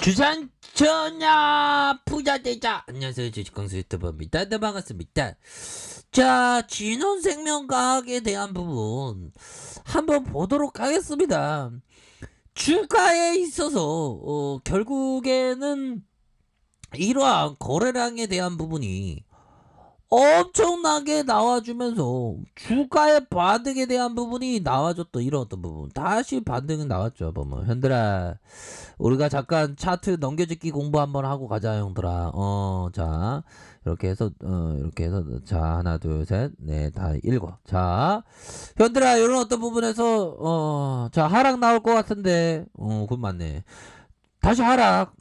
주산전야 부자되자. 안녕하세요, 주식광수 유튜버입니다. 네, 반갑습니다. 자, 진원생명과학에 대한 부분 한번 보도록 하겠습니다. 주가에 있어서 결국에는 이러한 거래량에 대한 부분이 엄청나게 나와주면서 주가의 반등에 대한 부분이 나와줬던 이런 어떤 부분, 다시 반등은 나왔죠. 보면 현들아, 우리가 잠깐 차트 넘겨짓기 공부 한번 하고 가자, 형들아. 자, 이렇게 해서 자, 하나 둘 셋 넷 다 읽어. 자, 현들아, 이런 어떤 부분에서 자, 하락 나올 것 같은데, 그건 맞네. 다시 하락.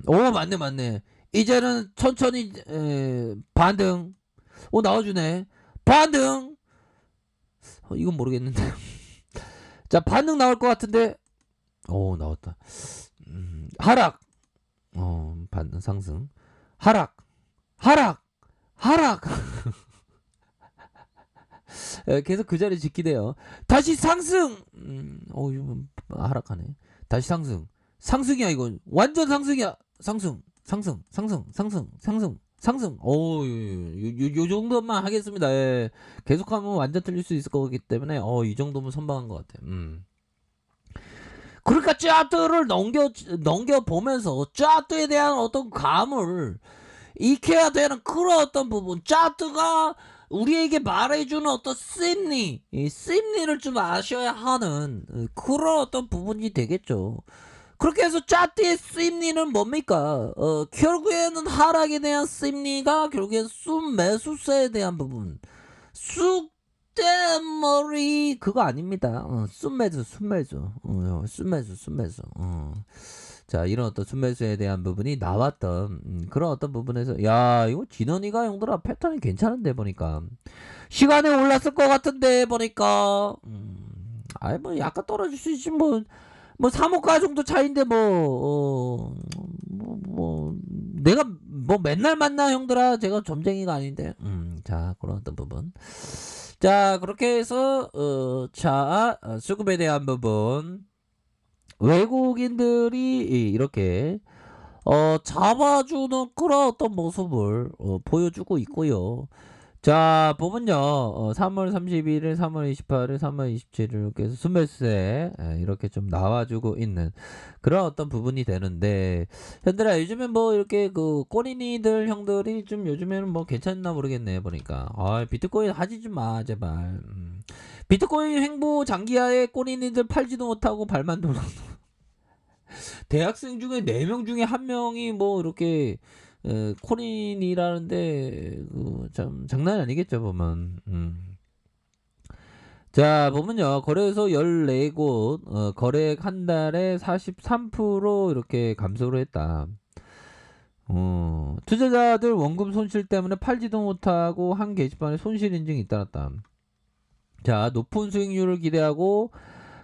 오, 맞네. 이제는 천천히 반등. 나와주네. 반등. 이건 모르겠는데. 자, 반등 나올 것 같은데. 나왔다. 하락. 반등 상승. 하락. 계속 그 자리 지키대요. 다시 상승. 이거 하락하네. 다시 상승. 상승이야, 이거. 완전 상승이야. 상승. 요 정도만 하겠습니다. 예. 계속하면 완전 틀릴 수 있을 거기 때문에, 이 정도면 선방한 것 같아. 그러니까 짜트를 넘겨보면서 짜트에 대한 어떤 감을 익혀야 되는 그런 어떤 부분, 짜트가 우리에게 말해주는 어떤 심리, 이 심리를 좀 아셔야 하는 그런 어떤 부분이 되겠죠. 그렇게 해서 짜트의 심리는 뭡니까? 결국에는 하락에 대한 심리가 결국엔 순매수세에 대한 부분, 쑥대머리 그거 아닙니다. 순매수. 자, 이런 어떤 순매수에 대한 부분이 나왔던 그런 어떤 부분에서, 야, 이거 진원이가 형들아 패턴이 괜찮은데 보니까 시간에 올랐을 것 같은데 보니까 뭐 약간 떨어질 수 있지. 뭐 3호가 정도 차인데 내가 맨날 만나, 형들아. 제가 점쟁이가 아닌데. 자, 그런 어떤 부분. 자, 그렇게 해서 수급에 대한 부분, 외국인들이 이렇게 잡아주는 그런 어떤 모습을 보여주고 있고요. 자, 보면요. 3월 31일, 3월 28일, 3월 27일 이렇게 해서 순매수세 이렇게 좀 나와주고 있는 그런 어떤 부분이 되는데, 현들아, 요즘엔 이렇게 그 꼬리니들 형들이 좀 요즘에는 괜찮나 모르겠네 보니까. 비트코인 하지 좀 마, 제발. 비트코인 횡보 장기하에 꼬리니들 팔지도 못하고 발만 돌아. 대학생 중에 4명 중에 1명이 이렇게 코린이라는데 참 장난이 아니겠죠, 보면. 자, 보면요. 거래소 14곳 거래액 한 달에 43% 이렇게 감소를 했다. 투자자들 원금 손실 때문에 팔지도 못하고 한 게시판에 손실 인증이 잇따랐다. 자, 높은 수익률을 기대하고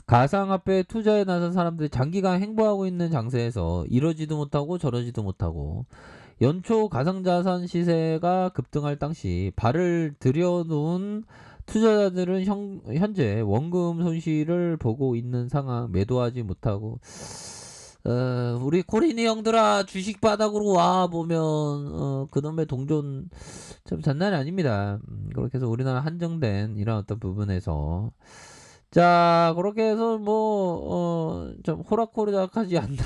가상화폐 투자에 나선 사람들이 장기간 행보하고 있는 장세에서 이러지도 못하고 저러지도 못하고 연초 가상자산 시세가 급등할 당시 발을 들여놓은 투자자들은 현재 원금 손실을 보고 있는 상황, 매도하지 못하고. 우리 코리니 형들아, 주식 바닥으로 와 보면 그놈의 동전 참 장난이 아닙니다. 그렇게 해서 우리나라 한정된 이런 어떤 부분에서, 자, 그렇게 해서 좀 호락호락하지 않나.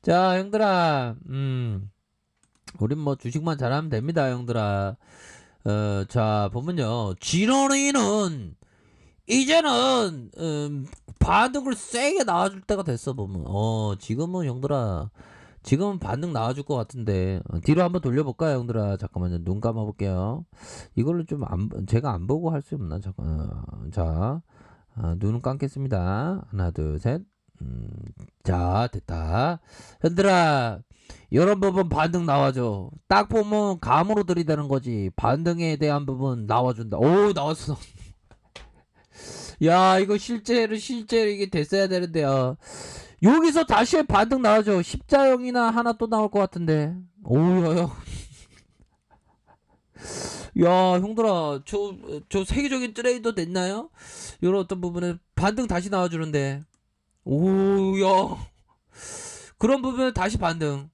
자, 형들아, 우린 주식만 잘하면 됩니다, 형들아. 자, 보면요. 진원이는 이제는 반등을 세게 나와줄 때가 됐어, 보면. 지금은 형들아, 지금은 반등 나와줄 것 같은데, 뒤로 한번 돌려볼까요, 형들아? 잠깐만요. 눈 감아볼게요. 이걸로 좀 제가 안 보고 할 수 없나? 잠깐. 자, 눈은 감겠습니다. 하나, 둘, 셋. 자, 됐다. 현들아, 이런 부분 반등 나와줘. 딱 보면 감으로 들이대는 거지. 반등에 대한 부분 나와준다. 오, 나왔어. 야, 이거 실제로 이게 됐어야 되는데요. 여기서 다시 반등 나와줘. 십자형이나 하나 또 나올 것 같은데. 오야. 야, 형들아, 저 세계적인 트레이더 됐나요? 이런 어떤 부분에 반등 다시 나와주는데. 오야. 그런 부분은 다시 반등.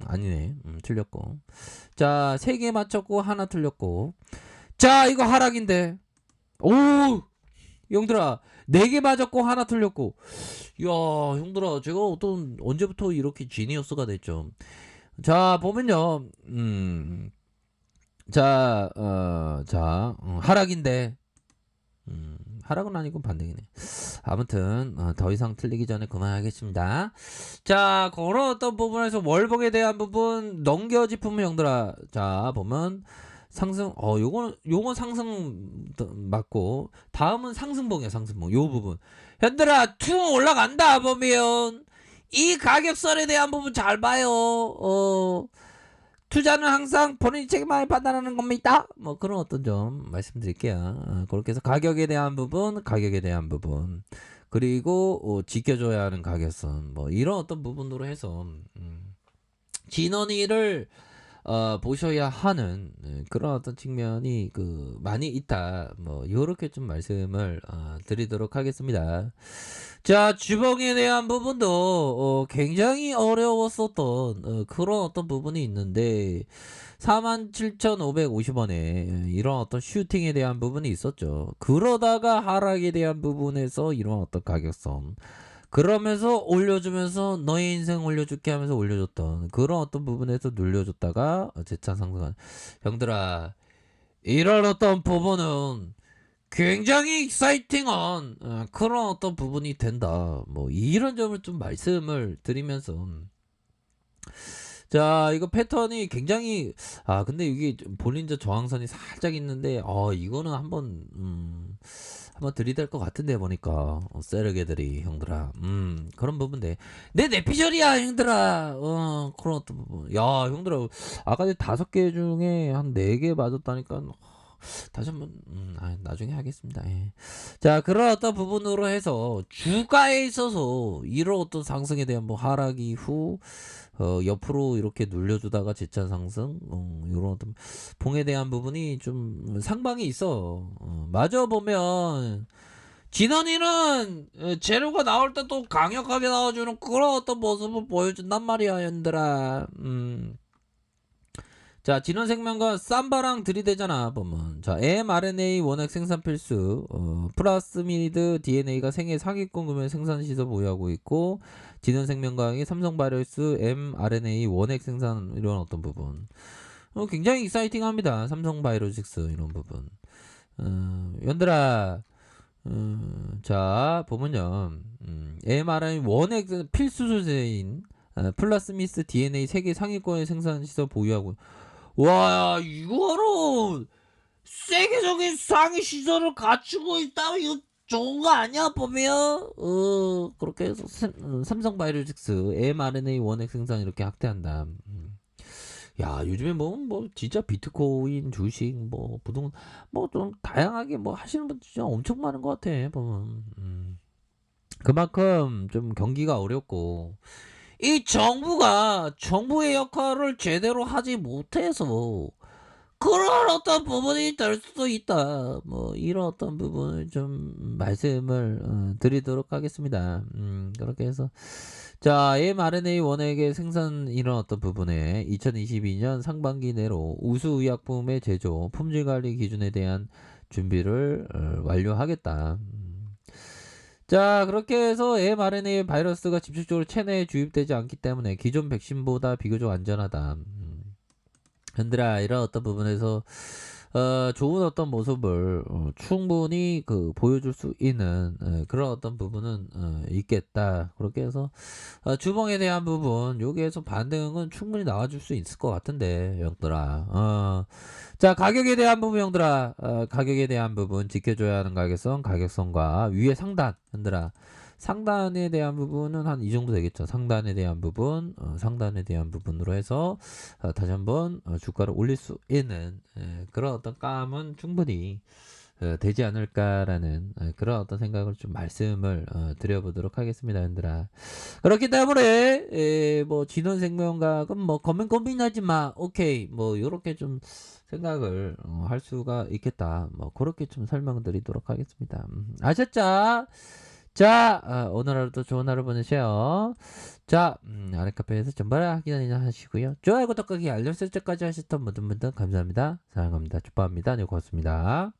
아니네. 틀렸고. 자, 3개 맞췄고 하나 틀렸고. 자, 이거 하락인데. 오! 형들아, 4개 맞았고 하나 틀렸고. 이야, 형들아, 제가 언제부터 이렇게 지니어스가 됐죠. 자, 보면요. 하락인데. 하락은 아니고 반등이네. 아무튼 더 이상 틀리기 전에 그만하겠습니다. 자, 그런 어떤 부분에서 월봉에 대한 부분 넘겨짚으면 형들아, 자 보면 상승, 요건 상승 맞고, 다음은 상승봉이야. 상승봉 요 부분 형들아 퉁 올라간다 보면 이 가격선에 대한 부분 잘 봐요. 투자는 항상 본인이 책임하에 판단하는 겁니다. 뭐 그런 어떤 점 말씀드릴게요. 그렇게 해서 가격에 대한 부분, 그리고 지켜줘야 하는 가격선, 뭐 이런 어떤 부분으로 해서 진원이를 보셔야 하는 그런 어떤 측면이 많이 있다. 뭐 요렇게 좀 말씀을 드리도록 하겠습습니다. 자, 주봉에 대한 부분도 굉장히 어려웠었던 그런 어떤 부분이 있는데 47,550원에 이런 어떤 슈팅에 대한 부분이 있었죠. 그러다가 하락에 대한 부분에서 이런 어떤 가격선, 그러면서 올려주면서 너의 인생 올려줄게 하면서 올려줬던 그런 어떤 부분에서 눌려줬다가 재차 상승한. 형들아, 이런 어떤 부분은 굉장히 익사이팅한 그런 어떤 부분이 된다. 뭐 이런 점을 좀 말씀을 드리면서, 자, 이거 패턴이 굉장히, 근데 이게 볼린저 저항선이 살짝 있는데 이거는 한번 들이댈 것 같은데 보니까 세르게들이 형들아, 그런 부분인데 내 내피셜이야 형들아. 그런 어떤 부분. 야, 형들아, 아까 5개 중에 한 4개 맞았다니까. 다시 한번 나중에 하겠습니다. 예. 자, 그런 어떤 부분으로 해서 주가에 있어서 이런 어떤 상승에 대한 뭐 하락 이후 옆으로 이렇게 눌려주다가 재차 상승, 이런 어떤 봉에 대한 부분이 좀 상방이 있어. 마저 보면 진원이는 재료가 나올 때 또 강력하게 나와주는 그런 어떤 모습을 보여준단 말이야, 얘들아. 자, 진원생명과 쌈바랑 들이대잖아 보면. 자, mRNA 원액 생산 필수, 플라스미드 DNA가 생애 상위권 구매 생산 시설 보유하고 있고, 진원생명과학이 삼성바이오스 mRNA 원액 생산 이런 어떤 부분. 굉장히 익사이팅합니다. 삼성바이오틱스 이런 부분. 연들아, 자 보면요, mRNA 원액 필수 소재인 플라스미스 DNA 세계 상위권의 생산 시설 보유하고. 와, 이거로 세계적인 상위 시설을 갖추고 있다. 이거 좋은 거 아니야 보면. 그렇게 해서 삼성바이오틱스 mRNA 원액 생산 이렇게 확대한다. 야, 요즘에 뭐 진짜 비트코인, 주식, 뭐 부동산, 뭐 좀 다양하게 뭐 하시는 분들 진짜 엄청 많은 것 같아 보면. 그만큼 좀 경기가 어렵고, 이 정부의 역할을 제대로 하지 못해서 그런 어떤 부분이 될 수도 있다. 뭐 이런 어떤 부분을 좀 말씀을 드리도록 하겠습니다. 그렇게 해서, 자, mRNA 원액의 생산 이런 어떤 부분에 2022년 상반기 내로 우수의약품의 제조, 품질 관리 기준에 대한 준비를 완료하겠다. 자, 그렇게 해서 mRNA 바이러스가 직접적으로 체내에 주입되지 않기 때문에 기존 백신보다 비교적 안전하다. 흔들아, 이런 어떤 부분에서 좋은 어떤 모습을 충분히 보여줄 수 있는 그런 어떤 부분은 있겠다. 그렇게 해서 주봉에 대한 부분, 여기에서 반등은 충분히 나와줄 수 있을 것 같은데 형들아. 자, 가격에 대한 부분 형들아, 가격에 대한 부분 지켜줘야 하는 가격선, 가격선과 위에 상단 형들아, 상단에 대한 부분은 한 이 정도 되겠죠. 상단에 대한 부분, 상단에 대한 부분으로 해서 다시 한번 주가를 올릴 수 있는 그런 어떤 감은 충분히 되지 않을까라는 그런 어떤 생각을 좀 말씀을 드려보도록 하겠습니다, 여러분들아. 그렇기 때문에 뭐 진원생명과학은 뭐 고민하지 마. 오케이, 뭐 요렇게 좀 생각을 할 수가 있겠다. 뭐 그렇게 좀 설명드리도록 하겠습니다. 아셨죠? 자, 오늘 하루도 좋은 하루 보내세요. 자, 아랫카페에서 전부 확인 하시고요. 좋아요, 구독하기, 알림 설정까지 하셨던 모든 분들 감사합니다. 사랑합니다. 축복합니다. 네, 고맙습니다.